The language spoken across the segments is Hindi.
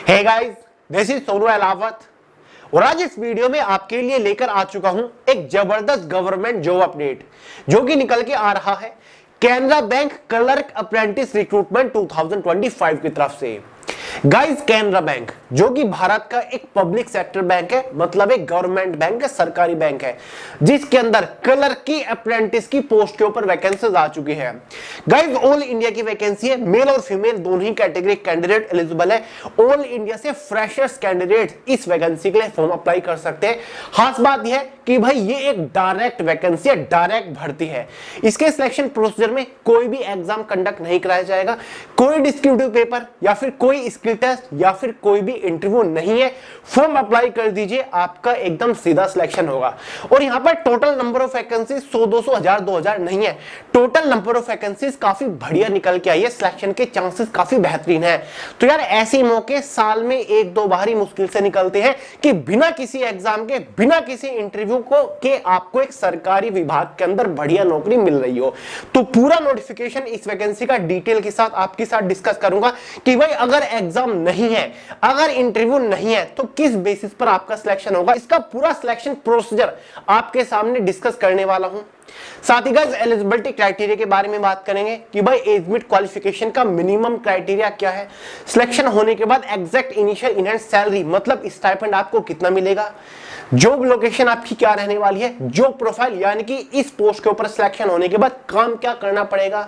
Hey guys, this is Sonu Alawat और आज इस वीडियो में आपके लिए लेकर आ चुका हूं एक जबरदस्त गवर्नमेंट जॉब अपडेट जो कि निकल के आ रहा है Canara bank clerk apprentice recruitment 2025 की तरफ से। गाइस, कैनरा बैंक जो कि भारत का एक पब्लिक सेक्टर बैंक है, मतलब एक गवर्नमेंट बैंक है, सरकारी बैंक है, जिसके अंदर क्लर्क की अप्रेंटिस की पोस्ट के ऊपर वैकेंसीज आ चुकी है। गाइस, ऑल इंडिया की वैकेंसी है, मेल और फीमेल दोनों ही कैटेगरी कैंडिडेट एलिजिबल है। ऑल इंडिया से फ्रेशर्स कैंडिडेट इस वैकेंसी के लिए फॉर्म अप्लाई कर सकते हैं। खास बात यह है कि भाई ये एक डायरेक्ट वैकेंसी है, डायरेक्ट भर्ती है। इसके सिलेक्शन प्रोसीजर में कोई भी एग्जाम कंडक्ट नहीं कराया जाएगा, कोई डिस्क्रिप्टिव पेपर या फिर कोई स्किल टेस्ट या फिर कोई भी इंटरव्यू नहीं है। फॉर्म अप्लाई कर दीजिए, आपका एकदम सीधा सिलेक्शन होगा। और यहां पर टोटल नंबर ऑफ वैकेंसी 100, 200, 1000, 2000 नहीं है। टोटल नंबर ऑफ वैकेंसीज काफी बढ़िया निकल के आई है, सिलेक्शन के चांसेस काफी बेहतरीन है। तो यार ऐसे मौके साल में एक दो बार ही मुश्किल से निकलते हैं कि बिना किसी एग्जाम के, बिना किसी इंटरव्यू को के आपको एक सरकारी विभाग के अंदर बढ़िया नौकरी मिल रही हो। तो पूरा नोटिफिकेशन इस वैकेंसी का डिटेल के साथ आपके साथ डिस्कस करूंगा कि भाई अगर एग्जाम नहीं है, अगर इंटरव्यू नहीं है तो किस बेसिस पर आपका सिलेक्शन होगा। इसका पूरा सिलेक्शन प्रोसीजर आपके सामने डिस्कस करने वाला हूं। साथ ही गाइस, एलिजिबिलिटी क्राइटेरिया के बारे में बात करेंगे कि भाई एज मिड क्वालिफिकेशन का मिनिमम क्राइटेरिया क्या है, सिलेक्शन होने के बाद एग्जैक्ट इनिशियल इनहैंड सैलरी मतलब स्टाइपेंड आपको कितना मिलेगा, जॉब लोकेशन आपकी क्या रहने वाली है, जॉब प्रोफाइल यानी कि इस पोस्ट के ऊपर सिलेक्शन होने के बाद काम क्या करना पड़ेगा।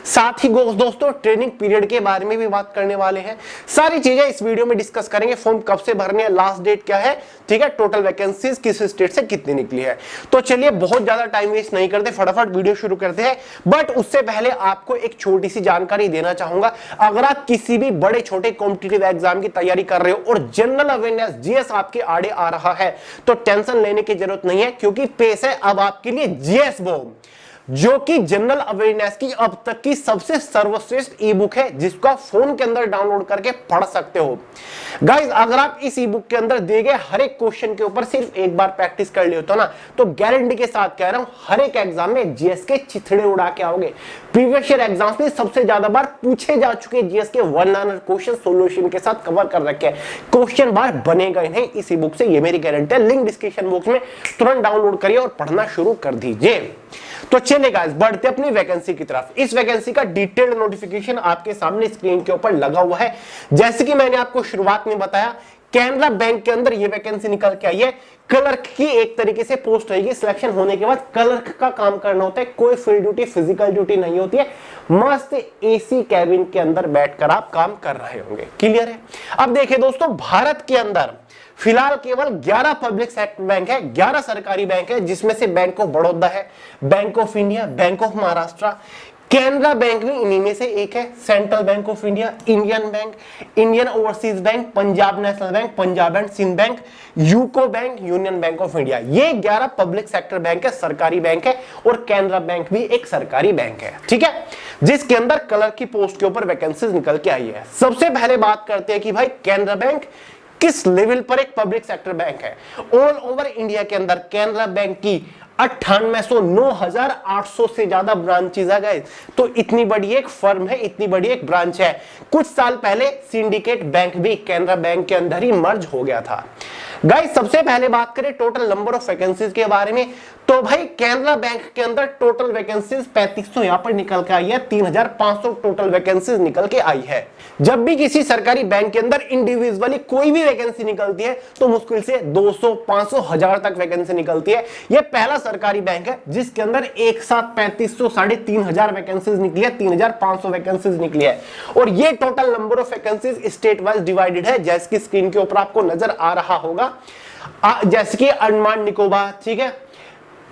साथ ही दोस्तों ट्रेनिंग पीरियड के बारे में भी बात करने वाले हैं। सारी चीजें इस वीडियो में डिस्कस करेंगे। फॉर्म कब से भरने हैं, लास्ट डेट क्या है, ठीक है, टोटल वैकेंसीज किस स्टेट से कितनी निकली है। तो चलिए बहुत ज्यादा टाइम वेस्ट नहीं करते, फटाफट वीडियो शुरू करते हैं। बट उससे पहले आपको एक छोटी सी जानकारी देना चाहूंगा। अगर आप किसी भी बड़े छोटे कॉम्पिटिटिव एग्जाम की तैयारी कर रहे हो और जनरल अवेयरनेस जीएस आपके आड़े आ रहा है तो टेंशन लेने की जरूरत नहीं है, क्योंकि पेश है अब आपके लिए जीएस बॉम्ब, जो कि जनरल अवेयरनेस की अब तक की सबसे सर्वश्रेष्ठ ई बुक है, जिसको आप फोन के अंदर डाउनलोड करके पढ़ सकते हो। गाइस, अगर आप इस ई बुक के अंदर दिए गए हर एक क्वेश्चन के ऊपर सिर्फ एक बार प्रैक्टिस कर लिए हो ना, तो गारंटी के साथ कह रहा हूं हर एक एग्जाम में जीएस के चिथड़े उड़ा के आओगे। प्रीवियस ईयर एग्जाम्स में सबसे ज्यादा बार पूछे जा चुके जीएस के वन लाइनर क्वेश्चन सॉल्यूशन के साथ कवर कर रखे हैं। क्वेश्चन बार बनेगा ही नहीं इस ई बुक से, ये मेरी गारंटी है। लिंक डिस्क्रिप्शन बॉक्स में तुरंत डाउनलोड करिए और पढ़ना शुरू कर दीजिए। तो चलिए गाइस, बढ़ते अपनी वैकेंसी की तरफ। इस वैकेंसी का डिटेल्ड नोटिफिकेशन आपके सामने स्क्रीन के ऊपर लगा हुआ है। जैसे कि मैंने आपको शुरुआत में बताया, कैनरा बैंक के अंदर ये वैकेंसी निकल के आई है। क्लर्क की एक तरीके से पोस्ट रहेगी। सिलेक्शन होने के बाद क्लर्क का काम करना होता है, कोई फील्ड ड्यूटी, फिजिकल ड्यूटी नहीं होती है। मस्त एसी कैबिन के अंदर बैठकर आप काम कर रहे होंगे। क्लियर है। अब देखिए दोस्तों, भारत के अंदर फिलहाल केवल 11 पब्लिक सेक्टर बैंक है, 11 सरकारी बैंक है, जिसमें से बैंक ऑफ बड़ौदा है, bank of India, bank of Maharashtra, Canara bank भी इन्हीं में से एक है, central bank of India, Indian bank, Indian overseas bank, Punjab national bank, Punjab and Sind bank, UCO bank, union bank of India. ये 11 पब्लिक सेक्टर बैंक है, सरकारी बैंक है। और कैनरा बैंक भी एक सरकारी बैंक है, ठीक है, जिसके अंदर क्लर्क की पोस्ट के ऊपर वैकेंसीज निकल के आई है। सबसे पहले बात करते हैं कि भाई कैनरा बैंक किस लेवल पर एक पब्लिक सेक्टर बैंक है। ऑल ओवर इंडिया के अंदर कैनरा बैंक की 9800 9800 से ज्यादा ब्रांचेज आ गए। तो इतनी बड़ी एक फर्म है, इतनी बड़ी एक ब्रांच है। कुछ साल पहले सिंडिकेट बैंक भी कैनरा बैंक के अंदर ही मर्ज हो गया था। गाइस, सबसे पहले बात करें टोटल नंबर ऑफ वैकेंसीज के बारे में, तो भाई कैनरा बैंक के अंदर टोटल वैकेंसीज 3500 यहां पर निकल के आई है, 3500 टोटल वैकेंसीज निकल के आई है। जब भी किसी सरकारी बैंक के अंदर इंडिविजुअली कोई भी वैकेंसी निकलती है तो मुश्किल से 200, 500, 1000 तक वैकेंसी निकलती है। यह पहला सरकारी बैंक है जिसके अंदर एक साथ 3500, 3500 वैकेंसीज निकली है, 3500 वैकेंसीज निकली है। और ये total number of vacancies state wise divided है, जैसे कि स्क्रीन के ऊपर आपको नजर आ रहा होगा। जैसे कि अंडमान निकोबार, ठीक है,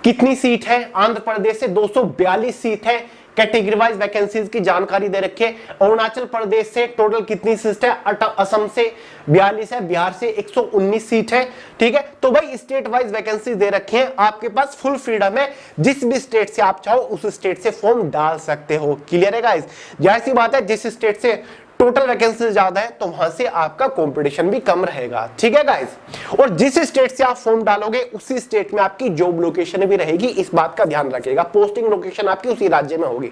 कितनी सीट है, आंध्र प्रदेश से 242 सीट है, कैटेगरी वाइज वैकेंसीज की जानकारी दे रखी है। अरुणाचल प्रदेश से टोटल कितनी सीट है, असम से 42 है, बिहार से 119 सीट है, ठीक है। तो भाई स्टेट वाइज वैकेंसी दे रखे हैं, आपके पास फुल फ्रीडम है, जिस भी स्टेट से आप चाहो उस स्टेट से फॉर्म डाल सकते हो। क्लियर है गाइस। जाहिर सी बात है, जिस स्टेट से टोटल वैकेंसी ज्यादा है तो वहां से आपका कंपटीशन भी कम रहेगा, ठीक है गाइस। और जिस स्टेट से आप फॉर्म डालोगे उसी स्टेट में आपकी जॉब लोकेशन भी रहेगी, इस बात का ध्यान रखिएगा, पोस्टिंग लोकेशन आपकी उसी राज्य में होगी,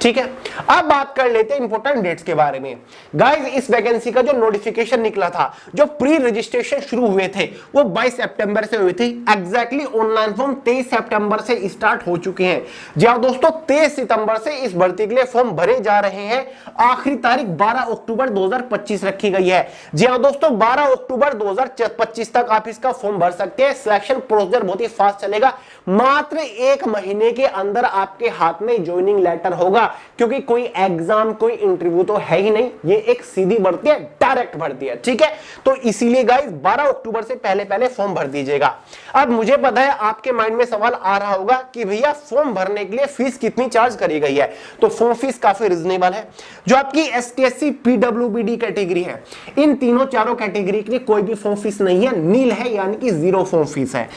ठीक है। अब बात कर लेते हैं इंपॉर्टेंट डेट्स के बारे में। गाइस इस वैकेंसी का जो नोटिफिकेशन निकला था, जो प्री रजिस्ट्रेशन शुरू हुए थे वो 22 सितंबर से हुई थी। एग्जैक्टली ऑनलाइन फॉर्म 23 सितंबर से स्टार्ट हो चुके हैं। जी हाँ दोस्तों, 23 सितंबर से इस भर्ती के लिए फॉर्म भरे जा रहे हैं। आखिरी तारीख 12 अक्टूबर 2025 रखी गई है। जी हाँ दोस्तों, 12 अक्टूबर 2025 तक आप इसका फॉर्म भर सकते हैं। सिलेक्शन प्रोसीजर बहुत ही फास्ट चलेगा, मात्र 1 महीने के अंदर आपके हाथ में ज्वाइनिंग लेटर होगा, क्योंकि कोई एग्जाम कोई इंटरव्यू तो है ही नहीं, ये एक सीधी भर्ती है, डायरेक्ट भर्ती है, ठीक है। तो इसीलिए गाइस 12 अक्टूबर से पहले पहले फॉर्म भर दीजिएगा। अब मुझे पता है आपके माइंड में सवाल आ रहा होगा कि भैया फॉर्म भरने के लिए फीस कितनी चार्ज करी गई है। तो फॉर्म फीस काफी रिजनेबल है। जो आपकी ST/SC PWBD कैटेगरी है, इन तीनों चारों कैटेगरी के लिए कोई भी फॉर्म फीस नहीं है, नील है, यानी कि 0 फॉर्म फीस है।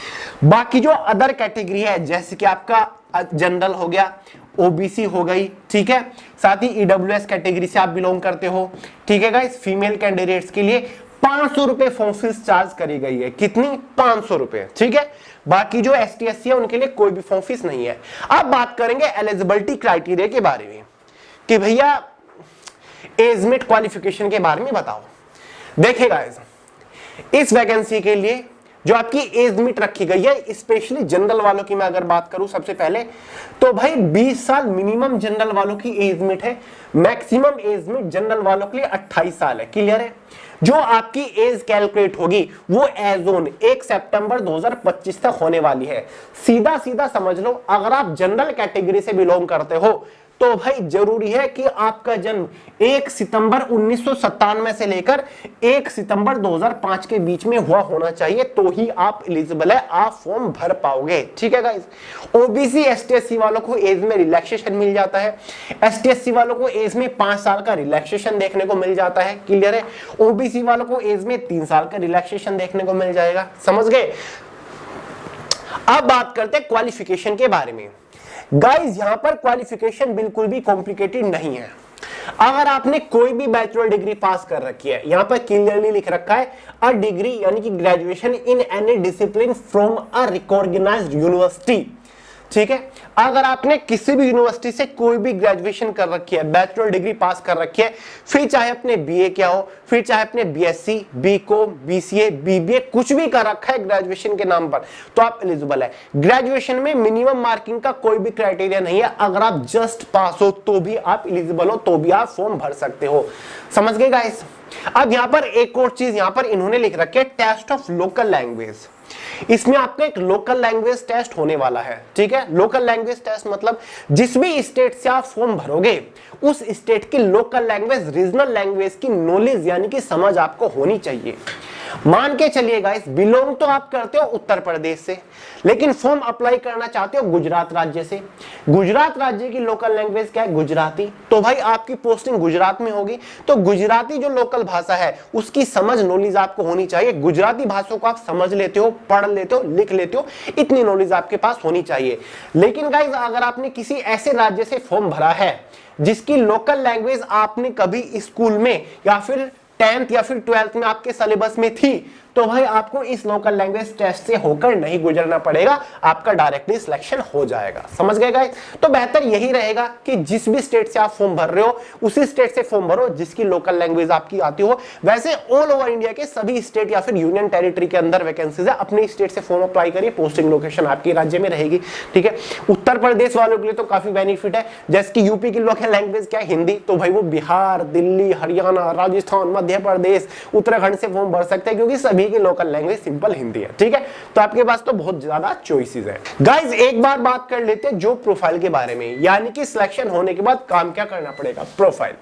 बाकी जो अदर कैटेगरी है, जैसे कि आपका जनरल हो गया, OBC हो गई, ठीक है, साथ ही EWS कैटेगरी से आप बिलोंग करते हो, ठीक है गाइस, फीमेल कैंडिडेट्स के लिए 500 रुपए फॉर्म फीस चार्ज करी गई है। कितनी? 500 रुपए, ठीक है। बाकी जो ST/SC है उनके लिए कोई भी फॉर्म फीस नहीं है। अब बात करेंगे एलिजिबिलिटी क्राइटेरिया के बारे में कि भैया एज मेट क्वालिफिकेशन के बारे में बताओ। देखिए गाइस, इस वैकेंसी के लिए जो आपकी एज लिमिट रखी गई है, स्पेशली जनरल वालों की मैं अगर बात करूं सबसे पहले, तो भाई 20 साल मिनिमम जनरल वालों की एज लिमिट है। मैक्सिमम एज लिमिट जनरल वालों के लिए 28 साल है। क्लियर है? जो आपकी एज कैलकुलेट होगी वो एज ऑन 1 सितंबर 2025 तक होने वाली है। सीधा सीधा समझ लो, अगर आप जनरल कैटेगरी से बिलोंग करते हो तो भाई जरूरी है कि आपका जन्म 1 सितंबर 1997 से लेकर 1 सितंबर 2005 के बीच में हुआ होना चाहिए, तो ही आप एलिजिबल है, आप फॉर्म भर पाओगे, ठीक है गाइस। OBC ST/SC वालों को एज में रिलैक्सेशन मिल जाता है। ST/SC वालों को एज में 5 साल का रिलैक्सेशन देखने को मिल जाता है। क्लियर है? OBC वालों को एज में 3 साल का रिलैक्सेशन देखने को मिल जाएगा। समझ गए? अब बात करते हैं क्वालिफिकेशन के बारे में। गाइस यहां पर क्वालिफिकेशन बिल्कुल भी कॉम्प्लिकेटेड नहीं है। अगर आपने कोई भी बैचलर डिग्री पास कर रखी है, यहां पर क्लियरली लिख रखा है अ डिग्री यानी कि graduation in any discipline from a recognised university, ठीक है। अगर आपने किसी भी यूनिवर्सिटी से कोई भी ग्रेजुएशन कर रखी है, बैचलर डिग्री पास कर रखी है, फिर चाहे अपने BA क्या हो, फिर चाहे अपने BSc, BCom, BCA, BBA कुछ भी कर रखा है ग्रेजुएशन के नाम पर, तो आप एलिजिबल है। ग्रेजुएशन में मिनिमम मार्किंग का कोई भी क्राइटेरिया नहीं है। अगर आप जस्ट पास हो तो भी आप एलिजिबल हो, तो भी आप फॉर्म भर सकते हो। समझ गए गाइस? अब यहां पर एक और चीज यहां पर इन्होंने लिख रखी है, टेस्ट ऑफ लोकल लैंग्वेज। इसमें आपका एक लोकल लैंग्वेज टेस्ट होने वाला है, ठीक है। लोकल लैंग्वेज टेस्ट मतलब जिस भी स्टेट से आप फॉर्म भरोगे उस स्टेट की लोकल लैंग्वेज, रीजनल लैंग्वेज की नॉलेज यानी कि समझ आपको होनी चाहिए। मान के चलिए गाइस, बिलोंग तो आप करते हो उत्तर प्रदेश से, लेकिन फॉर्म अप्लाई करना चाहते हो गुजरात राज्य से। गुजरात राज्य की लोकल लैंग्वेज क्या है? गुजराती। तो भाई आपकी पोस्टिंग गुजरात में होगी, तो गुजराती जो लोकल भाषा है उसकी समझ नॉलेज आपको होनी चाहिए। गुजराती भाषा को आप समझ लेते हो, पढ़ लेते हो, लिख लेते हो, इतनी नॉलेज आपके पास होनी चाहिए। लेकिन गाइस अगर आपने किसी ऐसे राज्य से फॉर्म भरा है जिसकी लोकल लैंग्वेज आपने कभी स्कूल में या फिर 10th या फिर 12th में आपके सिलेबस में थी, तो भाई आपको इस लोकल लैंग्वेज टेस्ट से होकर नहीं गुजरना पड़ेगा, आपका डायरेक्टली सिलेक्शन हो जाएगा। समझ गए गाइस? तो बेहतर यही रहेगा कि जिस भी स्टेट से आप फॉर्म भर रहे हो उसी स्टेट से फॉर्म भरो जिसकी लोकल लैंग्वेज आपकी आती हो। वैसे ऑल ओवर इंडिया के सभी स्टेट या फिर यूनियन टेरिटरी के अंदर वैकेंसीज है, अपने स्टेट से फॉर्म अप्लाई करिए, पोस्टिंग लोकेशन आपके राज्य में रहेगी, ठीक है। उत्तर प्रदेश वालों के लिए तो काफी बेनिफिट है, जैसे कि यूपी की लोकल लैंग्वेज क्या है? हिंदी। तो भाई वो बिहार, दिल्ली, हरियाणा, राजस्थान, मध्य प्रदेश, उत्तराखंड से फॉर्म भर सकते हैं, क्योंकि सभी की लोकल लैंग्वेज सिंपल हिंदी है, ठीक है। तो आपके पास तो बहुत ज्यादा चॉइसेस है। गाइस एक बार बात कर लेते हैं जॉब प्रोफाइल के बारे में, यानी कि सिलेक्शन होने के बाद काम क्या करना पड़ेगा। प्रोफाइल,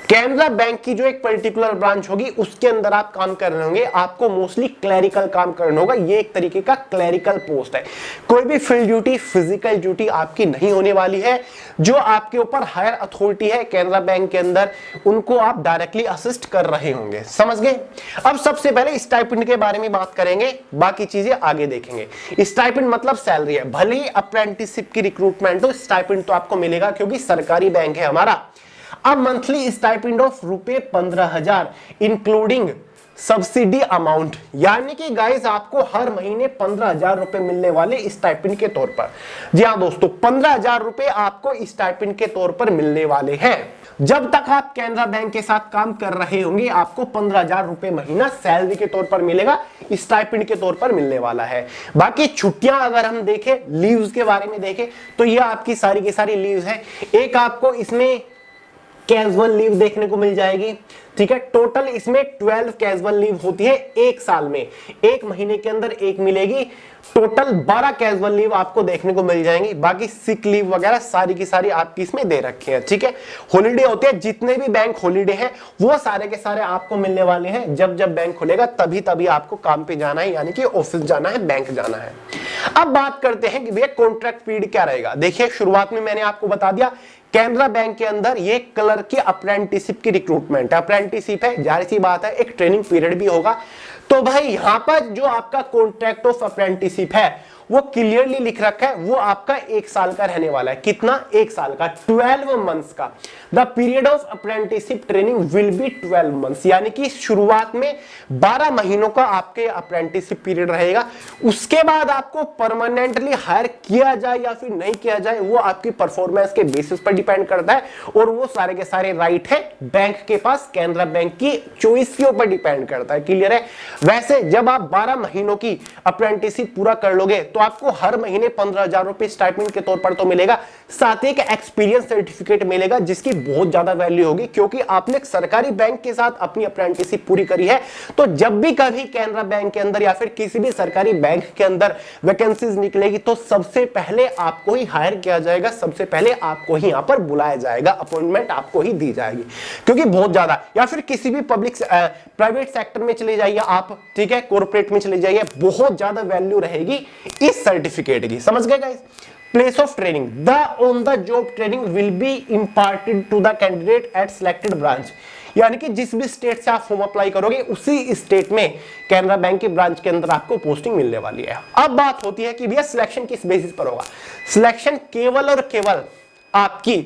कैनरा बैंक की जो एक पर्टिकुलर ब्रांच होगी उसके अंदर आप काम कर रहे होंगे। आपको मोस्टली क्लरिकल काम करना होगा, ये एक तरीके का क्लरिकल पोस्ट है। कोई भी फील्ड ड्यूटी, फिजिकल ड्यूटी आपकी नहीं होने वाली है। जो आपके ऊपर हायर अथॉरिटी है कैनरा बैंक के अंदर, उनको आप डायरेक्टली असिस्ट कर रहे होंगे। समझ गए? अब सबसे पहले स्टाइपेंड के बारे में बात करेंगे, बाकी चीजें आगे देखेंगे। स्टाइपेंड मतलब सैलरी है। भले ही अप्रेंटिसशिप की रिक्रूटमेंट हो, स्टाइपेंड तो आपको मिलेगा क्योंकि सरकारी बैंक है हमारा। अब monthly stipend of ₹15,000 including subsidy amount, यानी कि गाइस आपको हर महीने 15,000 रुपए मिलने वाले स्टाइपेंड के तौर पर। जी हाँ दोस्तों, 15,000 रुपए आपको स्टाइपेंड के तौर पर मिलने वाले हैं। जब तक आप कैनरा बैंक के साथ काम कर रहे होंगे आपको 15,000 रुपए महीना सैलरी के तौर पर मिलेगा, स्टाइपेंड के तौर पर मिलने वाला है। बाकी छुट्टियां अगर हम देखें, लीव्स के बारे में देखें तो ये आपकी सारी की सारी लीव्स है। एक आपको इसमें कैजुअल लीव देखने को मिल जाएगी, ठीक है। टोटल इसमें 12 कैजुअल लीव होती है एक साल में, एक महीने के अंदर एक मिलेगी। टोटल 12 कैजुअल लीव आपको देखने को मिल जाएंगी। बाकी सिक लीव वगैरह सारी की सारी आपकी इसमें दे रखी है, ठीक है। हॉलीडे होते हैं, जितने भी बैंक हॉलीडे हैं वो सारे के सारे आपको मिलने वाले हैं। जब जब बैंक खुलेगा तभी तभी आपको काम पे जाना है, यानी कि ऑफिस जाना है, बैंक जाना है। अब बात करते हैं कि भैया कॉन्ट्रैक्ट पीरियड क्या रहेगा। देखिए शुरुआत में मैंने आपको बता दिया कैनरा बैंक के अंदर ये क्लर्क की अप्रेंटिसशिप की रिक्रूटमेंट है। अप्रेंटिसशिप है, जाहिर सी बात है एक ट्रेनिंग पीरियड भी होगा। तो भाई यहां पर जो आपका कॉन्ट्रैक्ट ऑफ अप्रेंटिसशिप है वो क्लियरली लिख रखा है, वो आपका 1 साल का रहने वाला है। कितना? 1 साल का, 12 मंथ्स का। The period of apprenticeship training will B 12 months, यानी कि शुरुआत में 12 महीनों का आपके अप्रेंटिसशिप पीरियड रहेगा। उसके बाद आपको परमानेंटली हायर किया जाए या फिर नहीं किया जाए वो आपकी परफॉर्मेंस के बेसिस पर डिपेंड करता है, और वो सारे के सारे राइट है बैंक के पास, कैनरा बैंक की चॉइस के ऊपर डिपेंड करता है। क्लियर है? वैसे जब आप 12 महीनों की अप्रेंटिसशिप पूरा कर लोगे तो आपको हर महीने 15,000 रुपए स्टाइपेंड के तौर पर तो मिलेगा, साथ ही एक एक्सपीरियंस सर्टिफिकेट मिलेगा जिसकी बहुत ज्यादा वैल्यू होगी, क्योंकि आपने एक सरकारी बैंक के साथ अपनी अप्रेंटिसशिप पूरी करी है। तो जब भी कभी कैनरा बैंक के अंदर या फिर किसी भी सरकारी बैंक के अंदर वैकेंसीज निकलेगी तो सबसे पहले आपको ही हायर किया जाएगा, सबसे पहले आपको ही यहां पर बुलाया जाएगा, अपॉइंटमेंट आपको ही दी जाएगी। क्योंकि बहुत ज्यादा, या फिर किसी भी पब्लिक प्राइवेट सेक्टर में चले जाइए आप, ठीक है, कॉर्पोरेट में चले जाइए, बहुत ज्यादा वैल्यू रहेगी इस सर्टिफिकेट की। समझ गए guys? Place of training, the on the job training will be imparted to the candidate at selected branch, यानी कि जिस भी स्टेट से आप फॉर्म अप्लाई करोगे उसी स्टेट में कैनरा बैंक की ब्रांच के अंदर आपको पोस्टिंग मिलने वाली है। अब बात होती है कि भैया सिलेक्शन किस बेसिस पर होगा। सिलेक्शन केवल और केवल आपकी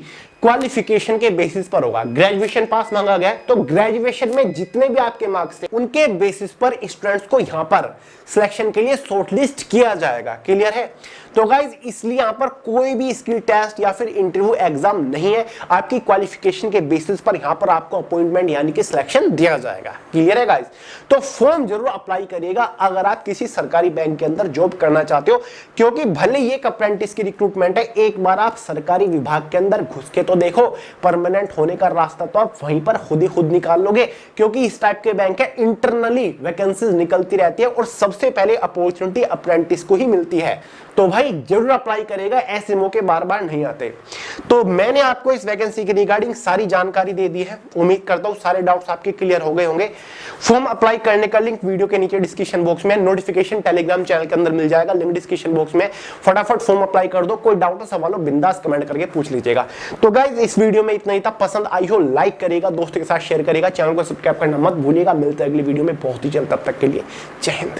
क्वालिफिकेशन के बेसिस पर होगा। ग्रेजुएशन पास मांगा गया तो ग्रेजुएशन में जितने भी आपके मार्क्स थे उनके बेसिस पर स्टूडेंट्स को यहां पर सिलेक्शन के लिए शॉर्टलिस्ट किया जाएगा। क्लियर है? तो गाइज इसलिए यहां पर कोई भी स्किल टेस्ट या फिर इंटरव्यू एग्जाम नहीं है, आपकी क्वालिफिकेशन के बेसिस पर यहां पर आपको अपॉइंटमेंट यानी कि सिलेक्शन दिया जाएगा। क्लियर है गाइज? तो फॉर्म जरूर अप्लाई करिएगा अगर आप किसी सरकारी बैंक के अंदर जॉब करना चाहते हो, क्योंकि भले ही एक अप्रेंटिस की रिक्रूटमेंट है, एक बार आप सरकारी विभाग के अंदर घुस के तो देखो, परमानेंट होने का रास्ता तो आप वहीं पर खुद ही खुद निकाल लोगे, क्योंकि इस टाइप के बैंक है इंटरनली वैकेंसीज निकलती रहती है और सबसे पहले अपॉर्चुनिटी अप्रेंटिस को ही मिलती है। तो भाई जरूर अप्लाई करेगा, ऐसे मौके बार बार नहीं आते। तो मैंने आपको इस वैकेंसी के रिगार्डिंग सारी जानकारी दे दी है, उम्मीद करता हूं सारे डाउट्स आपके क्लियर हो गए होंगे। फॉर्म अप्लाई करने का लिंक वीडियो के नीचे डिस्क्रिप्शन बॉक्स में, नोटिफिकेशन टेलीग्राम चैनल के अंदर मिल जाएगा, लिंक डिस्क्रिप्शन बॉक्स में। फटाफट फॉर्म अप्लाई कर दो, कोई डाउट हो सवाल हो बिंदास कमेंट करके पूछ लीजिएगा। तो गाइज इस वीडियो में इतना ही था, पसंद आई हो लाइक करेगा, दोस्तों के साथ शेयर करेगा, चैनल को सब्सक्राइब करना मत भूलिएगा। मिलते हैं अगली वीडियो में बहुत ही जल्द, तब तक के लिए जय हिंद।